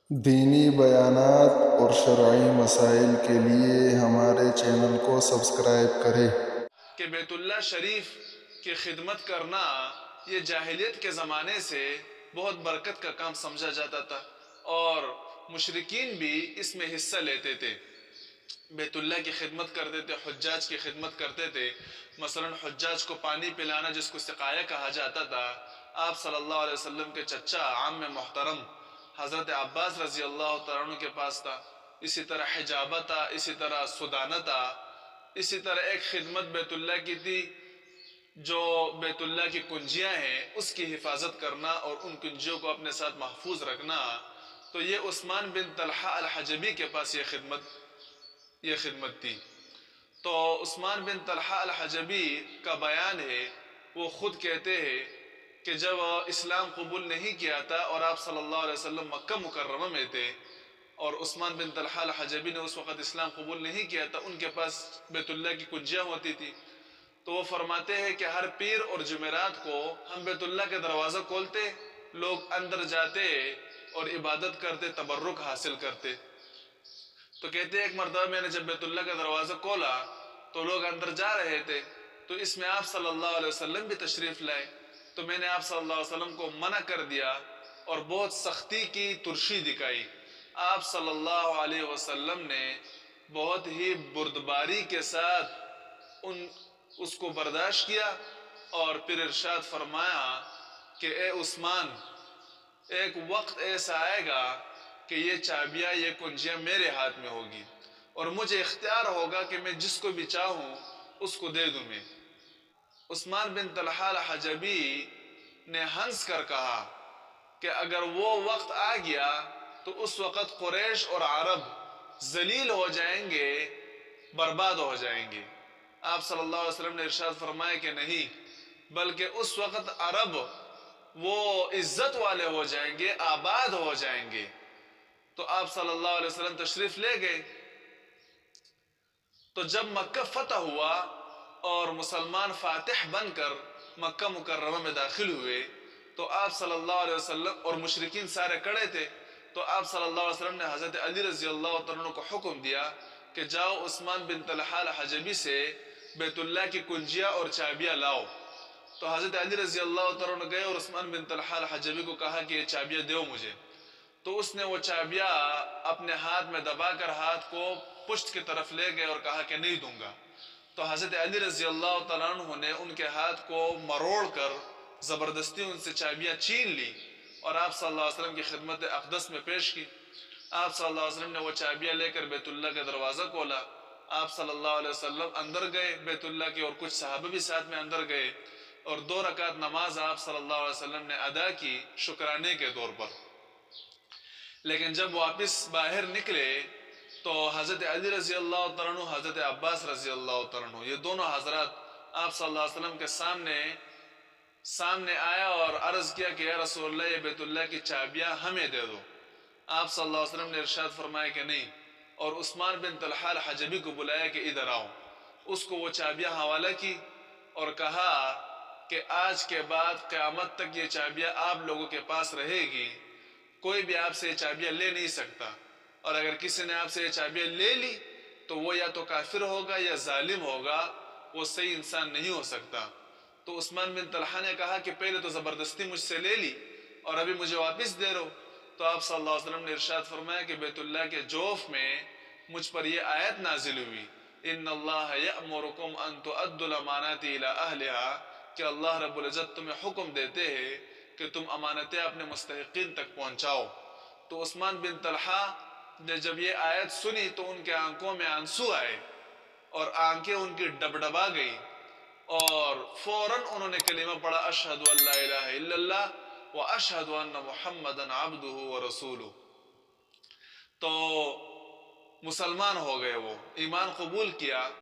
دینی بیانات اور شرعی مسائل کے لیے ہمارے چینل کو سبسکرائب کریں۔ کہ بیت اللہ شریف کی خدمت کرنا یہ جاہلیت کے زمانے سے بہت برکت کا کام سمجھا جاتا تھا، اور مشرکین بھی اس میں حصہ لیتے تھے، بیت اللہ کی خدمت کرتے تھے، حجاج کی خدمت کرتے تھے۔ مثلا حجاج کو پانی پلانا، جس کو سقایا کہا جاتا تھا، آپ صلی اللہ علیہ وسلم کے چچا عام محترم حضرت عباس رضی اللہ تعالیٰ عنہ کے پاس تھا۔ اسی طرح حجابہ تھا، اسی طرح سدانہ تھا، اسی طرح ایک خدمت بیت اللہ کی تھی جو بیت اللہ کی کنجیاں ہیں اس کی حفاظت کرنا اور ان کنجیوں کو اپنے ساتھ محفوظ رکھنا۔ تو یہ عثمان بن طلحہ الحجبی کے پاس یہ خدمت تھی۔ تو عثمان بن طلحہ الحجبی کا بیان ہے، وہ خود کہتے ہیں کہ جب اسلام قبول نہیں کیا تھا اور آپ صلی اللہ علیہ وسلم مکہ مکرمہ میں تھے، اور عثمان بن طلحہ الحجبی نے اس وقت اسلام قبول نہیں کیا تھا، ان کے پاس بیت اللہ کی کنجیاں ہوتی تھی، تو وہ فرماتے ہیں کہ ہر پیر اور جمعرات کو ہم بیت اللہ کے دروازہ کھولتے، لوگ اندر جاتے اور عبادت کرتے، تبرک حاصل کرتے۔ تو کہتے ہیں ایک مرتبہ میں نے جب بیت اللہ کا دروازہ کھولا تو لوگ اندر جا رہے تھے، تو اس میں آپ صلی اللہ علیہ وسلم بھی تشریف لائے، تو میں نے آپ صلی اللہ علیہ وسلم کو منع کر دیا اور بہت سختی کی ترشی دکھائی۔ آپ صلی اللہ علیہ وسلم نے بہت ہی بردباری کے ساتھ اس کو برداشت کیا، اور پھر ارشاد فرمایا کہ اے عثمان، ایک وقت ایسا آئے گا کہ یہ چابیاں، یہ کنجیاں میرے ہاتھ میں ہوگی، اور مجھے اختیار ہوگا کہ میں جس کو بھی چاہوں اس کو دے دوں میں۔ عثمان بن طلحہ الحجبی نے ہنس کر کہا کہ اگر وہ وقت آ گیا تو اس وقت قریش اور عرب ذلیل ہو جائیں گے، برباد ہو جائیں گے۔ آپ صلی اللہ علیہ وسلم نے ارشاد فرمایا کہ نہیں، بلکہ اس وقت عرب وہ عزت والے ہو جائیں گے، آباد ہو جائیں گے۔ تو آپ صلی اللہ علیہ وسلم تشریف لے گئے۔ تو جب مکہ فتح ہوا اور مسلمان فاتح بن کر مکہ مکرمہ میں داخل ہوئے، تو آپ صلی اللہ علیہ وسلم اور مشرکین سارے کڑے تھے، تو آپ صلی اللہ علیہ وسلم نے حضرت علی رضی اللہ عنہ کو حکم دیا کہ جاؤ عثمان بن طلحہ الحجبی سے بیت اللہ کی کنجیاں اور چابیاں لاؤ۔ تو حضرت علی رضی اللہ عنہ گئے اور عثمان بن طلحہ الحجبی کو کہا کہ یہ چابیاں دیو مجھے۔ تو اس نے وہ چابیاں اپنے ہاتھ میں دبا کر ہاتھ کو پشت کی طرف لے گئے اور کہا کہ نہیں دوں گا۔ تو حضرت علی رضی اللہ تعالیٰ عنہ نے ان کے ہاتھ کو مروڑ کر زبردستی ان سے چابیاں چھین لی اور آپ صلی اللہ علیہ وسلم کی خدمت اقدس میں پیش کی۔ آپ صلی اللہ علیہ وسلم نے وہ چابیاں لے کر بیت اللہ کا دروازہ کھولا۔ آپ صلی اللہ علیہ وسلم اندر گئے بیت اللہ کے، اور کچھ صحابہ بھی ساتھ میں اندر گئے، اور 2 رکعت نماز آپ صلی اللہ علیہ وسلم نے ادا کی شکرانے کے طور پر۔ لیکن جب واپس باہر نکلے تو حضرت علی رضی اللہ تعالیٰ عنہ، حضرت عباس رضی اللہ تعالیٰ عنہ، یہ دونوں حضرات آپ صلی اللہ علیہ وسلم کے سامنے آیا اور عرض کیا کہ یا رسول اللہ، یہ بیت اللہ کی چابیاں ہمیں دے دو۔ آپ صلی اللہ علیہ وسلم نے ارشاد فرمایا کہ نہیں، اور عثمان بن طلحہ الحجبی کو بلایا کہ ادھر آؤ۔ اس کو وہ چابیاں حوالہ کی اور کہا کہ آج کے بعد قیامت تک یہ چابیاں آپ لوگوں کے پاس رہے گی، کوئی بھی آپ سے یہ چابیاں لے نہیں سکتا، اور اگر کسی نے آپ سے یہ چابیاں لے لی تو وہ یا تو کافر ہوگا یا ظالم ہوگا، وہ صحیح انسان نہیں ہو سکتا۔ تو عثمان بن طلحہ نے کہا کہ پہلے تو زبردستی مجھ سے لے لی اور ابھی مجھے واپس دے رہو۔ تو آپ صلی اللہ علیہ وسلم نے ارشاد فرمایا کہ بیت اللہ کے جوف میں مجھ پر یہ آیت نازل ہوئی، ان اللہ یأمرکم ان تؤدوا الامانات الی اہلہا، کہ اللہ رب العزت تمہیں حکم دیتے ہیں کہ تم امانتیں اپنے مستحقین تک پہنچاؤ۔ تو عثمان بن طلحہ نے جب یہ آیت سنی تو ان کے آنکھوں میں آنسو آئے اور آنکھیں ان کی ڈبڈبا گئی، اور فوراً انہوں نے کلمہ پڑھا، اشہد ان لا الہ الا اللہ و اشہد ان محمدا عبدہ و رسولہ۔ تو مسلمان ہو گئے، وہ ایمان قبول کیا۔